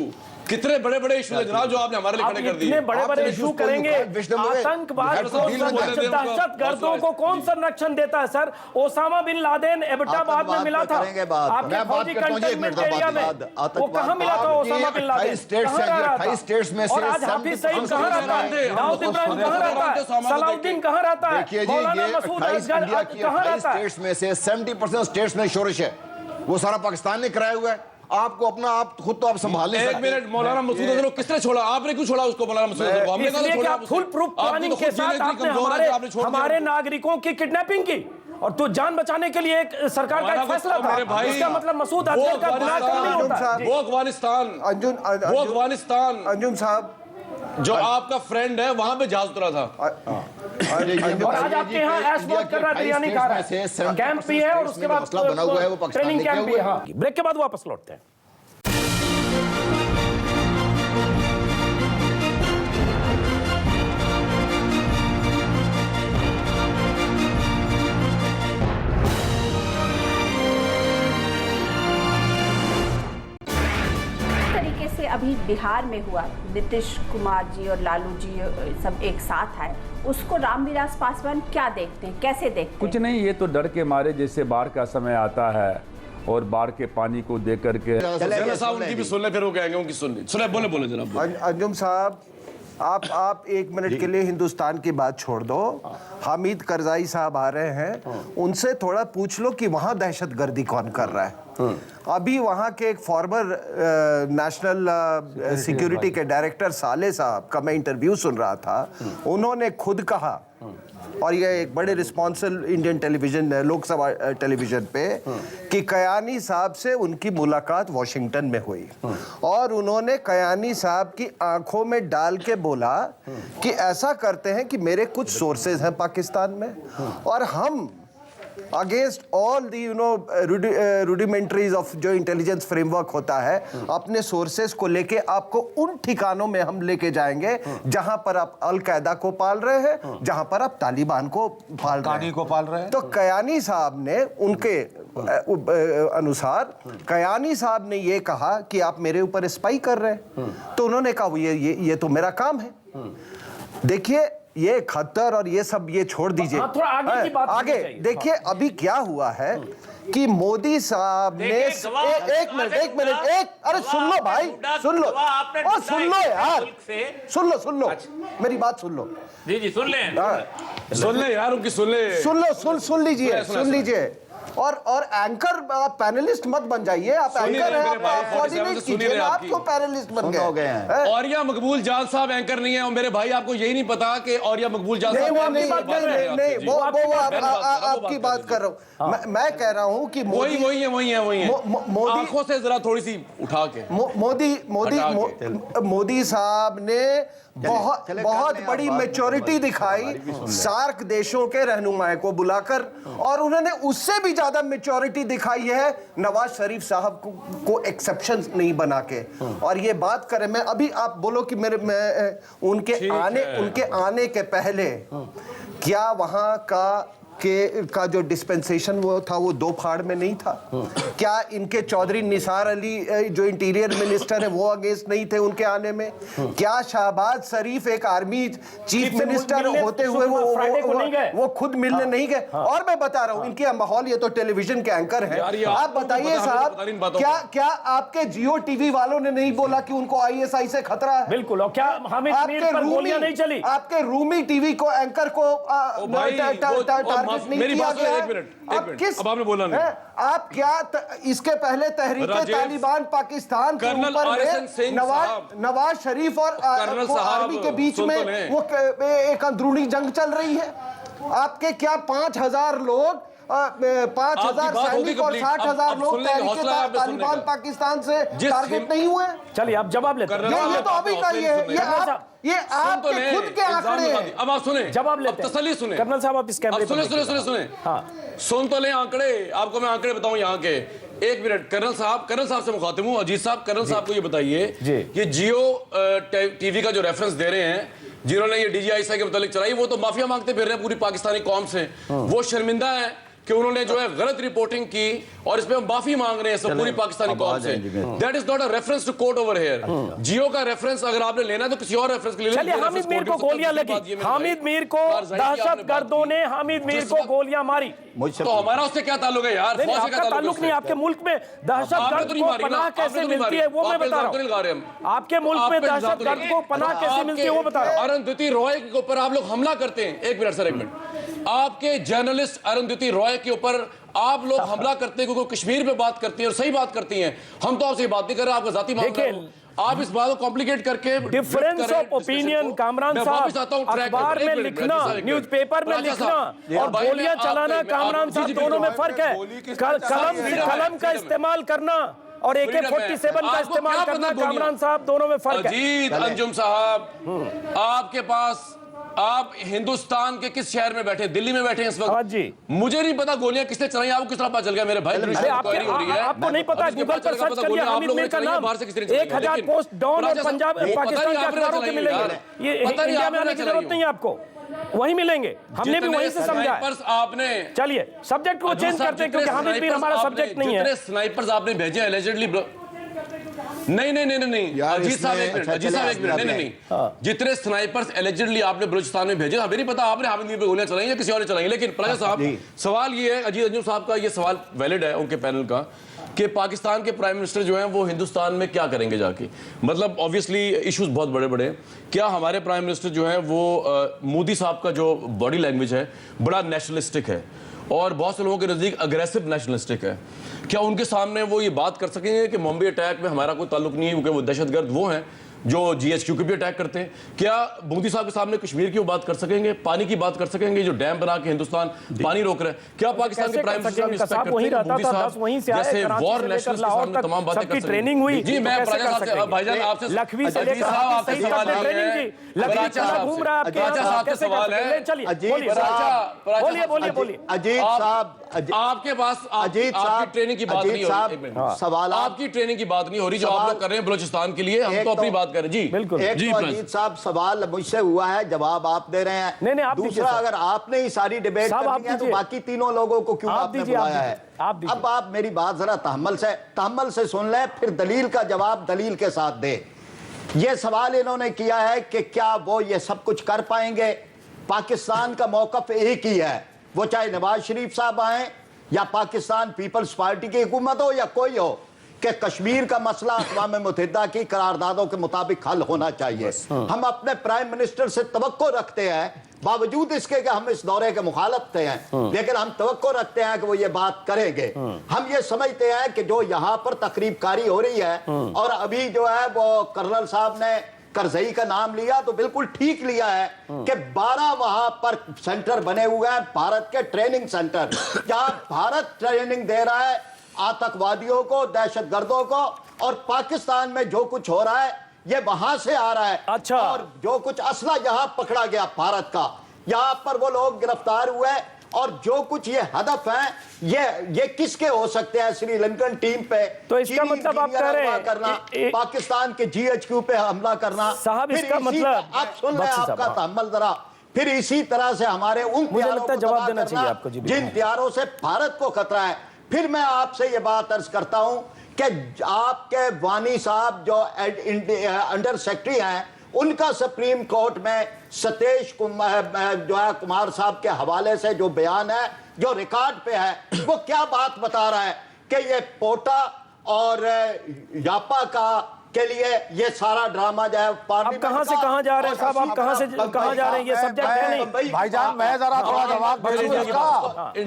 कितने बड़े बड़े इशू है जनाब जो आपने हमारे लिए खड़े कर दिए। बड़े इशू करेंगे। आतंकवाद को, दहशतगर्दों को कौन संरक्षण देता है sir? Osama bin Laden Abbottabad में मिला था आपके फौजी कंटेनमेंट एरिया में। वो कहाँ मिला था ओसामा बिन लादेन? 28 स्टेट्स में और आज हाफिज सईद कहाँ रहता है? दाऊद इब्राहिम कहाँ रहता है? सलाउद्दीन कहाँ रहता है? देखिए जी, ये 28 इंडिया की 28 स्टेट्स में से 70% स्टेट्स में शोरश है। वो सारा पाकिस्तान ने कराया हुआ है। आपको अपना आप खुद तो आप संभाल ले। एक मिनट, मौलाना मसूद अजहर को किसने छोड़ा? आपने क्यों छोड़ा उसको? मौलाना मसूद अजहर को हमने कहा छोड़ा। आप फुल प्रूफ प्लानिंग के साथ आपने हमारे नागरिकों की किडनैपिंग की और तो जान बचाने के लिए एक सरकार का एक फैसला था। इसका मतलब मसूद अजहर का गुनाह कम नहीं होता। वो अफगानिस्तान अंजुम साहब जो आपका फ्रेंड है वहां पे जहाज उतरा था। और आज आपके यहाँ ऐश मौत कर रहा है, बिरयानी खा रहा है, कैंप भी है और उसके बाद बना हुआ है वो पाकिस्तान ट्रेनिंग कैंप भी है। हाँ, ब्रेक के बाद वापस लौटते हैं। अभी बिहार में हुआ, नीतीश कुमार जी और लालू जी सब एक साथ आए, उसको रामविलास पासवान क्या देखते हैं, कैसे देखते हैं? कुछ नहीं, ये तो डर के मारे जैसे बाढ़ का समय आता है और बाढ़ के पानी को देख करके उनकी भी सुन ले, फिर वो कहेंगे उनकी सुने। बोले जनाब। अंजुम साहब आप 1 मिनट के लिए हिंदुस्तान की बात छोड़ दो। हामिद करजाई साहब आ रहे हैं, उनसे थोड़ा पूछ लो कि वहां दहशतगर्दी कौन कर रहा है। अभी वहां के एक फॉर्मर नेशनल सिक्योरिटी के डायरेक्टर साले साहब का मैं इंटरव्यू सुन रहा था। उन्होंने खुद कहा और ये एक बड़े responsible Indian television, Lok Sabha television पे, कि कयानी साहब से उनकी मुलाकात वॉशिंगटन में हुई और उन्होंने कयानी साहब की आंखों में डाल के बोला कि ऐसा करते हैं कि मेरे कुछ सोर्सेज हैं पाकिस्तान में और हम अगेंस्ट ऑल दी रूडिमेंट्रीज ऑफ जो इंटेलिजेंस फ्रेमवर्क होता है, अपने सोर्सेस को लेके आपको उन ठिकानों में हम लेके जाएंगे जहां पर आप अल-कायदा को पाल रहे हैं, जहां पर आप तालिबान को पाल रहे हैं। तो कयानी साहब ने उनके अनुसार कयानी साहब ने ये कहा कि आप मेरे ऊपर स्पाई कर रहे हैं, तो उन्होंने कहा ये तो मेरा काम है। देखिए ये खतर और ये सब ये छोड़ दीजिए, थोड़ा आगे की बात आगे देखिए अभी क्या हुआ है कि मोदी साहब ने एक मिनट अरे सुन लो भाई, सुन लो और सुन लो यार, सुन लो मेरी बात सुन लो जी सुन ले यार उनकी सुन लीजिए और एंकर पैनलिस्ट मत बन जाइए, आप एंकर हैं, आप कोऑर्डिनेट कीजिए, आप क्यों पैनलिस्ट बन गए? औरिया मकबूल जान साहब एंकर नहीं है और मेरे भाई आपको यही नहीं पता कि औरिया मकबूल जान साहब नहीं वो आपकी बात कर रहा हूँ, मैं कह रहा हूँ कि वही है आंखों से जरा थोड़ी सी उठा के मोदी साहब ने बहुत बड़ी मैच्योरिटी दिखाई सार्क देशों के रहनुमाओं को बुलाकर, और उन्होंने उससे भी ज्यादा मैच्योरिटी दिखाई है नवाज शरीफ साहब को एक्सेप्शन नहीं बना के। और ये बात करें, मैं अभी आप बोलो कि उनके आने के पहले क्या वहां का जो डिस्पेंसेशन वो था वो दो फाड़ में नहीं था? क्या इनके चौधरी निसार अली जो इंटीरियर मिनिस्टर है वो अगेंस्ट नहीं थे उनके आने में? क्या शहबाज शरीफ एक आर्मी चीफ मिनिस्टर होते हुए वो खुद मिलने नहीं गए? और मैं बता रहा हूँ इनके माहौल, ये तो टेलीविजन के एंकर हैं, आप बताइए साहब, क्या आपके जियो टीवी वालों ने नहीं बोला कि उनको ISI से खतरा है? बिल्कुल। और क्या हामिद मीर पर गोलियां नहीं चली? आपके रूमी टीवी को एंकर को मेरी बात सुनो, एक मिनट अब आपने बोला नहीं। आप क्या इसके पहले तहरीके तालिबान पाकिस्तान के ऊपर नवाज शरीफ और आर्मी के बीच में वो एक अंदरूनी जंग चल रही है? आपके क्या 5,000 लोग 5,000 सैनिक और 60,000 लोग तहरीके तालिबान पाकिस्तान से टारगेट नहीं हुए? चलिए आप जवाब लेते हैं। ये तो अभी का ये आपके खुद के आंकड़े हैं। अब आप सुने, जवाब लेते हैं। तसल्ली सुने कर्नल साहब, आप इस कैमरे सुने सुन तो ले आंकड़े, आपको मैं आंकड़े बताऊं यहाँ के। एक मिनट, कर्नल साहब से मुखातिब हूँ। अजीत साहब, कर्नल साहब को ये बताइए, ये जियो टीवी का जो रेफरेंस दे रहे हैं, जिन्होंने ये DGI के मुतालिक चलाई, वो तो माफिया मांगते फिर रहे हैं पूरी पाकिस्तानी कौम से। वो शर्मिंदा है कि उन्होंने जो है गलत रिपोर्टिंग की और इसमें हम माफी मांग रहे हैं सब पूरी पाकिस्तानी कौम से। That is not a reference to court over here. Geo का रेफरेंस अगर आपने लेना तो किसी और रेफरेंस के लिए चलिए। हामिद मीर को गोलियां लगी, हामिद मीर को दहशतगर्दों ने हामिद मीर को गोलियां मारी, तो हमारा उससे क्या ताल्लुक है यार? आपका ताल्लुक नहीं। आपके मुल्क में दहशतगर्द को पनाह कैसे मिलती है वो मैं बता रहा हूँ। आपके मुल्क में दहशतगर्द को पनाह कैसे मिलती है वो बता रहा हूँ। अरुंधति रॉय के ऊपर आप लोग हमला करते हैं। एक मिनट सर, एक मिनट। आपके जर्नलिस्ट अरुंधति रॉय के ऊपर आप लोग हमला करते हैं क्योंकि कश्मीर पे बात करती हैं और सही बात करती हैं। हम तो आपसे बात नहीं कर रहे, आपका जाती मामला है। आप इस बात को कॉम्प्लिकेट करके डिफरेंस ऑफ ओपिनियन, कामरान साहब, अखबार में लिखना, न्यूज़पेपर में लिखना और गोलियां चलाना, कामरान साहब, दोनों में फर्क है। कलम का इस्तेमाल करना और AK-47 का इस्तेमाल करना, कामरान साहब, दोनों में फर्क है। अजीत अंजुम साहब, आपके पास, आप हिंदुस्तान के किस शहर में बैठे? दिल्ली में बैठे हैं इस वक्त जी। मुझे नहीं पता गोलियां किसने चलाई, आपको किस तरह पता चल गया मेरे भाई? आपको नहीं पता? गूगल पर सर्च करिए हामिद मीर का नाम, 1000 पोस्ट डॉन और पंजाब पाकिस्तान के अखबारों के मिलेंगे। ये इंडिया में आने की जरूरत नहीं है आपको, वही मिलेंगे। हमने भी वहीं से समझा है। आपने चलिए सब्जेक्ट को चेंज करते हैं क्योंकि हामिद मीर हमारा सब्जेक्ट नहीं है। जितने स्नाइपर्स आपने भेजे एलिजेडली, नहीं अजीत साहब एक मिनट, नहीं, जितने स्नाइपर्स एलिजेडली आपने बलूचिस्तान में भेजे, हमें नहीं पता आपने हामिद मीर पे गोलियां चलाई या किसी और ने चलाई। लेकिन प्लाजा साहब, सवाल ये है, अजीत अंजुम साहब का ये सवाल वैलिड है उनके पैनल का, कि पाकिस्तान के प्राइम मिनिस्टर जो हैं वो हिंदुस्तान में क्या करेंगे जाके। मतलब ऑब्वियसली इश्यूज बहुत बड़े बड़े। क्या हमारे प्राइम मिनिस्टर जो है वो मोदी साहब का जो बॉडी लैंग्वेज है बड़ा नेशनलिस्टिक है और बहुत से लोगों के नज़दीक अग्रेसिव नेशनलिस्टिक है, क्या उनके सामने वो ये बात कर सकेंगे कि मुंबई अटैक में हमारा कोई ताल्लुक नहीं है क्योंकि वो दहशतगर्द वो हैं? जो GHQ को भी अटैक करते हैं। क्या मोदी साहब के सामने कश्मीर की वो बात कर सकेंगे, पानी की बात कर सकेंगे, जो डैम बना के हिंदुस्तान पानी रोक रहा है? क्या पाकिस्तान के प्राइम मिनिस्टर वहीं रहता था, 10 वहीं से आए, जैसे कराची वॉर से नेशनल्स लेकर के लाहौर सामने तक तमाम बातें सबकी कर ट्रेनिंग हुई? जी, मैं भाईजान आपसे लखवी से अजीत लेकर साहब आपसे सही सवाल आपने है। ट्रेनिंग की, लखवी पराचा कहाँ साहब घूम से- रहा है आपके पराचा यहाँ? साहब से कैसे सवाल कर सकते है। हैं? चलिए अजीत बोलिए बोलिए अजीत साहब आपके पास अजीत आपकी साहब ट्रेनिंग की बात नहीं हो रही। एक मिनट। सवाल आपकी ट्रेनिंग की बात नहीं हो रही जो आप लोग कर रहे हैं बलूचिस्तान के लिए। हम तो अपनी बात कर रहे हैं जी। बिल्कुल। एक जी, तो प्लीज। अजीत साहब सवाल मुझसे हुआ है, जवाब आप दे रहे हैं। नहीं, आप दीजिए दूसरा, साहब। अगर आपने ही सारी डिबेट साहब, आप करनी है तो दीजिए। बाकी तीनों लोगों को क्यों आप आपने दीजिए, बुलाया आप है? दीजिए, आप दीजिए। अब आप मेरी बात जरा तहम्मुल से सुन लें, फिर दलील का जवाब दलील के साथ दे। ये सवाल इन्होंने किया है कि क्या वो ये सब कुछ कर पाएंगे? पाकिस्तान का मौकफ एक ही है, वो चाहे नवाज शरीफ साहब आए या पाकिस्तान पीपल्स पार्टी की हुकूमत हो या कोई हो, कि कश्मीर का मसला अक़वाम मुत्तहिदा की करारदादों के मुताबिक हल होना चाहिए। हम अपने प्राइम मिनिस्टर से तवक्को रखते हैं, बावजूद इसके कि हम इस दौरे के मुखालफ थे हैं, लेकिन हम तवक्को रखते हैं कि वो ये बात करेंगे। हम ये समझते हैं कि जो यहाँ पर तकरीबकारी हो रही है, और अभी जो है वो कर्नल साहब ने करजई का नाम लिया तो बिल्कुल ठीक लिया है कि 12 वहां पर सेंटर बने हुए हैं, भारत के ट्रेनिंग सेंटर, जहां भारत ट्रेनिंग दे रहा है आतंकवादियों को, दहशतगर्दों को, और पाकिस्तान में जो कुछ हो रहा है ये वहां से आ रहा है। अच्छा। और जो कुछ असला यहां पकड़ा गया भारत का, यहां पर वो लोग गिरफ्तार हुए, और जो कुछ ये हदफ है ये किसके हो सकते हैं? श्रीलंकन टीम पे तो इसका चीनी मतलब आप इंजीनियर कह रहे हमला हैं करना, पाकिस्तान के GHQ पे हमला करना। साहब, फिर इसका इसी मतलब- आप सुन लें, बख्शी साहब, आपका हाँ। तहम्मुल जरा। फिर इसी तरह से हमारे उन मुझे प्यारों लगता है को जवाब तबाह देना करना, चाहिए आपको। जी, जिन प्यारों से भारत को खतरा है। फिर मैं आपसे ये बात अर्ज करता हूं कि आपके वानी साहब जो अंडर सेक्रेटरी हैं, उनका सुप्रीम कोर्ट में सतीश कुमार साहब के हवाले से जो बयान है, जो रिकॉर्ड पे है, वो क्या बात बता रहा है कि ये पोटा और यापा का के लिए ये सारा ड्रामा जो है अब कहां से कहां जा रहे हैं साहब? आप कहां से कहां जा रहे हैं? ये सब्जेक्ट है नहीं। भाईजान मैं जरा थोड़ा जवाब दे दूं इसका।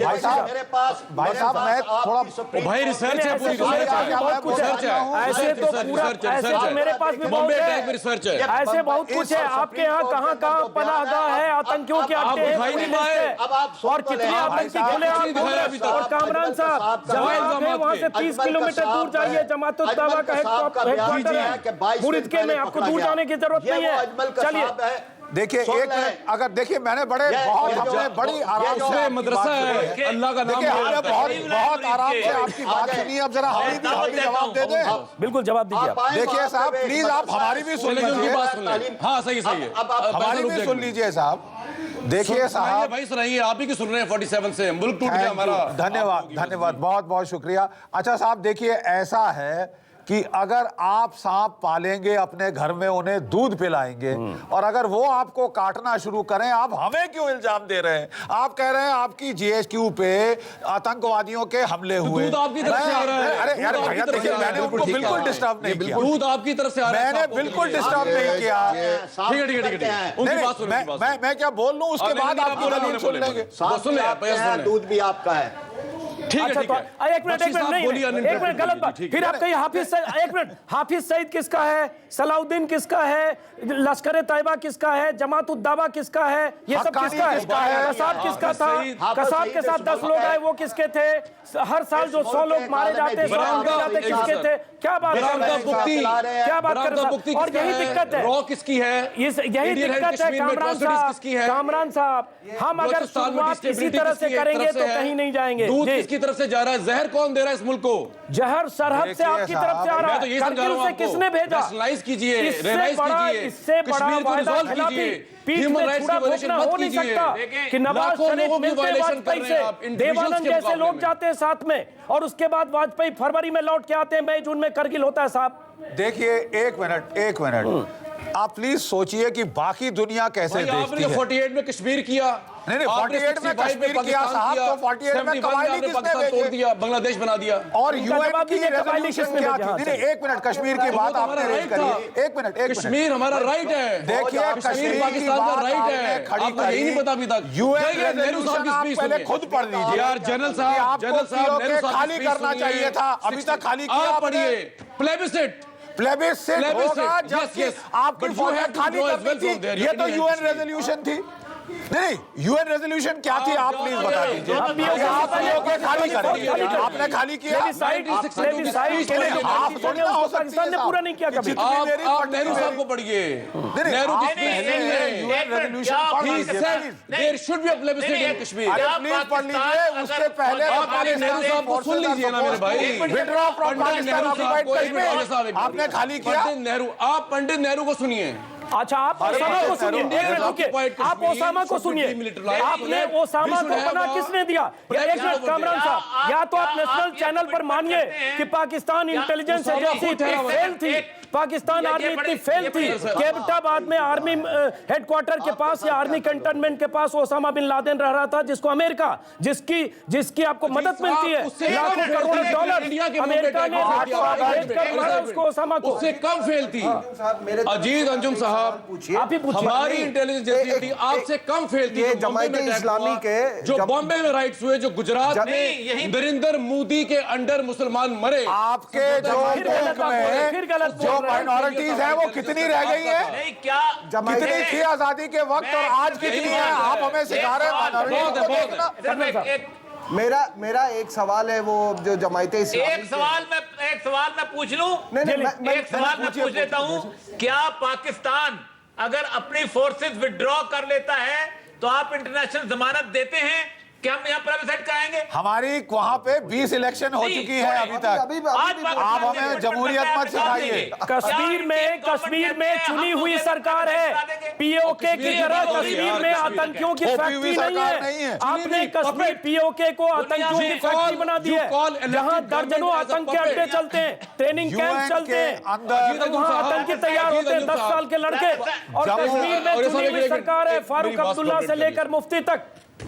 भाई साहब, मेरे पास भाई साहब, मैं थोड़ा भाई रिसर्च है, पूरी ऐसे रिसर्च है, बहुत कुछ है। रिसर्च है, ऐसे तो पूरा ऐसे तो मेरे पास भी बहुत बॉम्बे अटैक में है, रिसर्च है। ऐसे बहुत कुछ है। आपके यहाँ कहाँ कहाँ पनाहगाह है, आतंकियों के अड्डे हैं, दिखाई नहीं पूरी पाए। लिस्ट है। अब आप सुन और तो कितने लें। आतंकी भाई खुले साहब, आप नहीं दिखाया अभी तक। और कामरान साहब जहाँ आप हैं, वहाँ से 30 किलोमीटर दूर जाइए, जमात-उद दावा का हेडक्वार्टर है मुरिद के में, आपको दूर जाने की जरूरत नहीं है। चलिए देखिए, एक मिनट, अगर देखिए मैंने हमने बड़ी आराम से मदरसा है, अल्लाह का नाम देखिए हमने लेते हैं। बहुत आराम से आपकी बात सुनी। अब जरा हमें भी जवाब दे दें। बिल्कुल जवाब दीजिए आप। देखिए साहब, प्लीज आप हमारी भी सुन चलिए, उनकी लीजिए, बात सुन लें। हाँ, सही है। हमारी भी सुन लीजिए साहब। देखिए साहब, भाई सुनाइए, आप ही की सुन रहे हैं 47 से, मुल्क टूट गया हमारा। धन्यवाद, बहुत बहुत शुक्रिया। अच्छा साहब, देखिए ऐसा है कि अगर आप सांप पालेंगे अपने घर में, उन्हें दूध पिलाएंगे, और अगर वो आपको काटना शुरू करें, आप हमें क्यों इल्जाम दे रहे हैं? आप कह रहे हैं आपकी GHQ पे आतंकवादियों के हमले हुए। दूध आपकी तरफ से आ रहा है। अरे यार भैया, देखिए मैंने उनको बिल्कुल डिस्टर्ब नहीं किया। दूध आपकी तरफ से आ रहा है। मैंने बिल्कुल डिस्टर्ब नहीं किया। ठीक है। उनकी बात सुनिए। मैं क्या बोल लूं, उसके बाद आपकी दलील सुन लेंगे। सुन ले, दूध भी आपका है। ठीक है, ठीक है। एक मिनट नहीं, गलत बात। फिर आप कहिए हाफिज सईद किसका है, सलाउद्दीन किसका है, लश्कर तैयबा किसका है, जमात उद दावा किसका है, ये सब किसका है? कसाब किसका था? कसाब के साथ 10 लोग आए, वो किसके थे? हर साल जो 100 लोग मारे जाते, 100 मारे जाते, किसके थे? क्या बात कर रहे हैं? क्या बात कर रहे हैं? और यही दिक्कत है, रॉ किसकी है? यही दिक्कत है कामरान साहब। हम अगर शुरुआत इसी तरह से करेंगे तो कहीं नहीं जाएंगे। दूध किसकी तरफ से जा रहा है? जहर कौन दे रहा है इस मुल्क को? जहर सरहद से आपकी तरफ से आ रहा मैं तो है। ये समझा रहा हूं से किसने भेजा? नेशनलाइज कीजिए, इससे रियलाइज बड़ा कीजिए, कश्मीर को रिजॉल्व कीजिए, पीठ ह्यूमन में राइट्स छुरा की वायलेशन भोगना मत हो नहीं कीजिए। सकता कि नवाज लाखों शरीफ लोगों की मिलते वायलेशन कर वाजपेयी रहे हैं आप, से, इंडिविजुअल्स देवानंद के जैसे मुकाबले लोग में। जाते हैं साथ में, और उसके बाद वाजपेयी फरवरी में लौट के आते हैं, मई जून में करगिल होता है साहब। देखिए एक मिनट आप प्लीज सोचिए कि बाकी दुनिया कैसे देखती आपने है। 48 में कश्मीर किया, नहीं 48 में कश्मीर किया साहब, तो 48 में कबायली किसने तोड़ भेजे? दिया, बांग्लादेश बना दिया। और उनका यूएन जवाब की दीजिए, कबायली रेजोल्यूशन किसने क्या भेजा? थी? नहीं, एक मिनट, कश्मीर की बात आपने रेज करी। एक मिनट कश्मीर हमारा राइट है। देखिए, कश्मीर की पाकिस्तान का बात राइट आपने है, खड़ी आपको यही नहीं पता अभी तक। यूएन जाइए, नेहरू साहब की रेजोल्यूशन आप स्पीच पहले सुनिए। खुद पढ़ लीजिए यार जनरल साहब, आपको नेहरू साहब खाली की करना स्पीच चाहिए सुनिए। था, अभी तक खाली किया आप आपने। पढ़िए प्लेबिसिट प्लेबिस्सिट होगा जबकि आपकी फौजें खाली करनी थी। ये तो यूएन रेजोल्यूशन थी। नहीं, यूएन रेजोल्यूशन क्या थी आप प्लीज बता दीजिए। आप लोग खाली करेंगे, आपने खाली किया। आप थोड़ी ना हो सकती है, पूरा नहीं किया कभी। आप नेहरू साहब को पढ़िए, नेहरू की स्पीच नहीं है। UN resolution there should be a plebiscite in Kashmir. अरे प्लीज पढ़ लीजिए, उसके पहले आप पहले नेहरू साहब को सुन लीजिए ना मेरे भाई। Withdraw from Pakistan occupied Kashmir आपने खाली किया। पंडित नेहरू, आप पंडित नेहरू को सुनिए। अच्छा, आप ओसामा को सुनिए, आप ओसामा को सुनिए। आपने ओसामा को बना किसने दिया? एक मिनट कामरान साहब, या तो आप नेशनल चैनल पर मानिए कि पाकिस्तान इंटेलिजेंस एजेंसी फेल थी, पाकिस्तान आर्मी इतनी फेल थी कि एबटाबाद में आर्मी हेडक्वार्टर के पास या आर्मी कंटोनमेंट के पास ओसामा बिन लादेन रह रहा था, जिसको अमेरिका जिसकी आपको मदद मिलती है लाखों करोड़ डॉलर, अमेरिका ने उसको ओसामा को। उससे कम फेल थी अजीज अंजुम साहब, आप ही पूछिए। हमारी इंटेलिजेंस एजेंसी आपसे कम फेल थी। जमायते इस्लामी के जो बॉम्बे में राइट्स हुए, जो गुजरात में नरेंद्र मोदी के अंडर मुसलमान मरे, आपके जो मुल्क में जो माइनॉरिटीज है वो कितनी रह गई है? नहीं, क्या कितनी थी आजादी के वक्त और आज कितनी है? आप हमें सिखा रहे हैं माइनॉरिटी को देखना। मेरा एक सवाल है, वो जो जमायते इस्लामी एक सवाल मैं पूछ लूं। एक सवाल मैं पूछ लेता हूं, क्या पाकिस्तान अगर अपनी फोर्सेस विड्रॉ कर लेता है तो आप इंटरनेशनल जमानत देते हैं कि हम यहाँ प्लेबिसाइट कराएंगे? हमारी वहाँ पे 20 इलेक्शन हो चुकी है अभी तक। आप हमें जमहूरियत मत सिखाइए। कश्मीर में चुनी हुई सरकार है, पीओके की तरह कश्मीर में आतंकियों की फैक्ट्री नहीं है। आपने कश्मीर पीओके को आतंकियों की फैक्ट्री बना दी है, जहां दर्जनों आतंक के अड्डे चलते हैं, ट्रेनिंग कैंप चलते हैं, वहां आतंकी तैयार होते हैं 10 साल के लड़के। और कश्मीर में चुनी हुई सरकार है, फारूक अब्दुल्ला से लेकर मुफ्ती तक।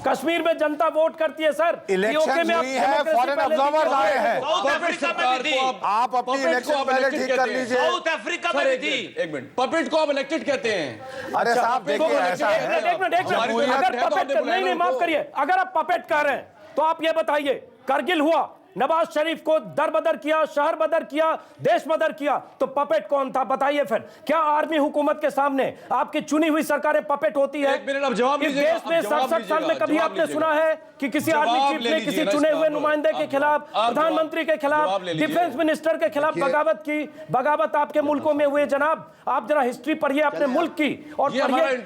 कश्मीर में जनता वोट करती है सर। इलेक्शन हुई है, फॉरेन ऑब्जर्वर आए हैं। साउथ अफ्रीका में भी थी। आप अपनी इलेक्शन पहले ठीक कर लीजिए। साउथ अफ्रीका में भी थी। एक मिनट, पपेट को आप इलेक्टेड कहते हैं। अरे साहब देखिए, ऐसा है। एक मिनट, अगर पपेट नहीं माफ करिए, अगर आप पपेट कर रहे हैं तो आप ये बताइए, करगिल हुआ, नवाज शरीफ को दर बदर किया, शहर बदर किया, देश बदर किया, तो पपेट कौन था? बताइए फिर। क्या आर्मी हुकूमत के सामने आपकी चुनी हुई सरकारें पपेट होती है? एक मिनट, अब जवाब इस देश में 67 साल में कभी आपने सुना है कि किसी आर्मी चीफ ने किसी चुने हुए नुमाइंदे के खिलाफ, प्रधानमंत्री के खिलाफ, डिफेंस मिनिस्टर के खिलाफ बगावत की? बगावत आपके मुल्कों में हुए जनाब। आप जरा हिस्ट्री पढ़िए अपने मुल्क की और पढ़िए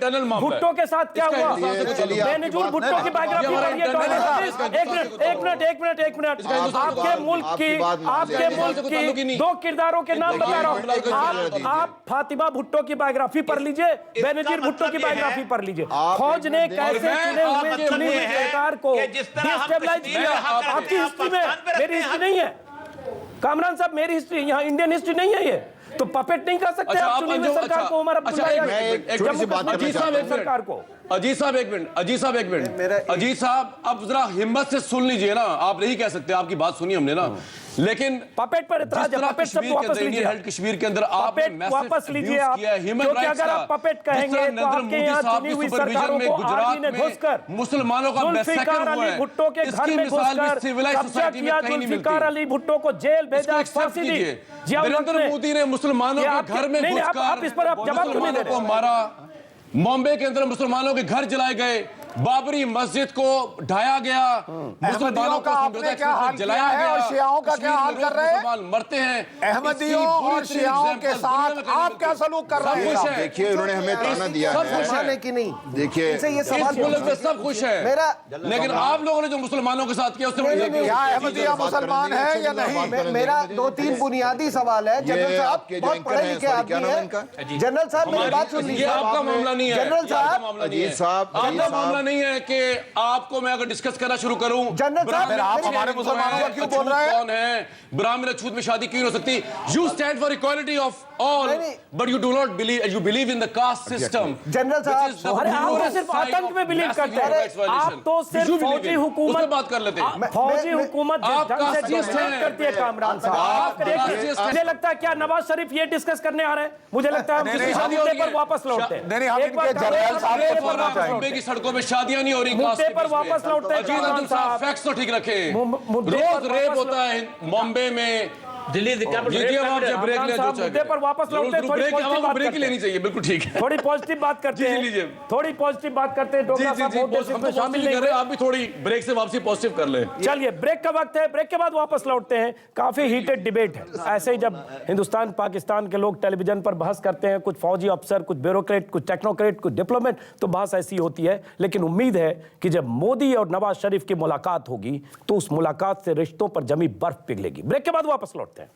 भुट्टो के साथ क्या हुआ। बेनजीर भुट्टो की बायोग्राफी पढ़िए। एक मिनट, आपके मुल्क की 2 किरदारों के नाम बता रहा हूं। आप फातिमा भुट्टो की बायोग्राफी पढ़ लीजिए, बेनजीर भुट्टो की बायोग्राफी पढ़ लीजिए। फौज ने कैसे चुनी हुई सरकार को डिस्टेबलाइज किया। आपकी हिस्ट्री में, मेरी हिस्ट्री नहीं है कामरान साहब, मेरी हिस्ट्री यहाँ इंडियन हिस्ट्री नहीं है ये। तो पपेट नहीं कर सकते आप चुनी हुई सरकार को, उमर अब्दुल्ला सरकार को। अजीत साहब एक मिनट, अजीत साहब अब जरा हिम्मत से सुन लीजिए ना। आप नहीं कह सकते, आपकी बात सुनी हमने ना, लेकिन पपेट पर इतराज है, पपेट सब वापस लीजिए। कश्मीर के अंदर आपने वापस लीजिए आप, क्योंकि अगर आप पपेट कहेंगे तो आपके यहाँ चुनी हुई सरकारों को आर्मी ने घुसकर मुसलमानों का जुल्फिकार अली भुट्टो के घर में घुसकर कब्जा किया, जुल्फिकार अली भुट्टो को जेल भेजा, फांसी दी। नरेंद्र मोदी ने मुसलमानों के घर में आप इस पर आप जवाब क्यों नहीं दे रहे? मारा, बॉम्बे के अंदर मुसलमानों के घर जलाए गए, बाबरी मस्जिद को ढाया गया, मुसलमानों का आपने क्या हाल जलाया गया और शियाओं का क्या हाल कर रहे हैं? मरते हैं। अहमदियों और शियाओं के साथ आप क्या सलूक कर रहे हैं? देखिए, उन्होंने हमें ताना दिया है कि नहीं। देखिए, ये सवाल में सब खुश है, लेकिन आप लोगों ने जो मुसलमानों के साथ किया उससे क्या अहमदिया मुसलमान है या नहीं? मेरा 2-3 बुनियादी सवाल है। जनरल साहब बहुत पढ़े लिखे आदमी हैं। जनरल साहब मेरी बात सुन लीजिए। आपका मामला नहीं है जनरल साहब, आपका मामला नहीं है कि आपको मैं अगर डिस्कस करना शुरू करूं, जनरल साहब आप हमारे मुसलमानों का क्यों बोल रहे हैं? कौन है ब्राह्मण अछूत में शादी क्यों हो सकती? You stand for equality of all, but you do not believe, you believe in the caste system. General साहब, अरे आप तो सिर्फ आतंक में बिलीव करते हैं। आप तो सिर्फ फौजी हुकूमत बात कर लेते हैं। फौजी हुकूमत करती है कामरान साहब। मुझे लगता है क्या नवाज शरीफ ये डिस्कस करने आ रहे हैं? मुझे लगता है हम किसी मुद्दे पर वापस लौटते हैं। बॉम्बे की सड़कों में शादियां नहीं हो रही, मुद्दे पर वापस लौटते हैं। फैक्ट्स तो ठीक रखें। रोज रेप होता है बॉम्बे में, दिल्ली is the capital. जी जी, अब आप जब ब्रेक ले, जो साहब, चाहे मुद्दे पर वापस लौटते हैं, थोड़ी ब्रेक, पॉजिटिव आपको बात ब्रेक ही करते लेनी चाहिए, बिल्कुल ठीक है। थोड़ी पॉजिटिव बात करते जी, जी, हैं, लीजिए। थोड़ी पॉजिटिव बात करते हैं। जी डोगरा जी साहब जी, बहुत देर से इसमें शामिल नहीं कर हुए। रहे, आप भी थोड़ी ब्रेक से वापसी पॉजिटिव कर लें। चलिए, ब्रेक का वक्त है, ब्रेक के बाद वापस लौटते हैं। काफी हीटेड डिबेट है। ऐसे ही जब हिंदुस्तान पाकिस्तान के लोग टेलीविजन पर बहस करते हैं, कुछ फौजी अफसर, कुछ ब्यूरोक्रेट, कुछ टेक्नोक्रेट, कुछ डिप्लोमेट, तो बहस ऐसी होती है। लेकिन उम्मीद है कि जब मोदी और नवाज शरीफ की मुलाकात होगी तो उस मुलाकात से रिश्तों पर जमी बर्फ पिघलेगी। ब्रेक के बाद वापस लौटते हैं।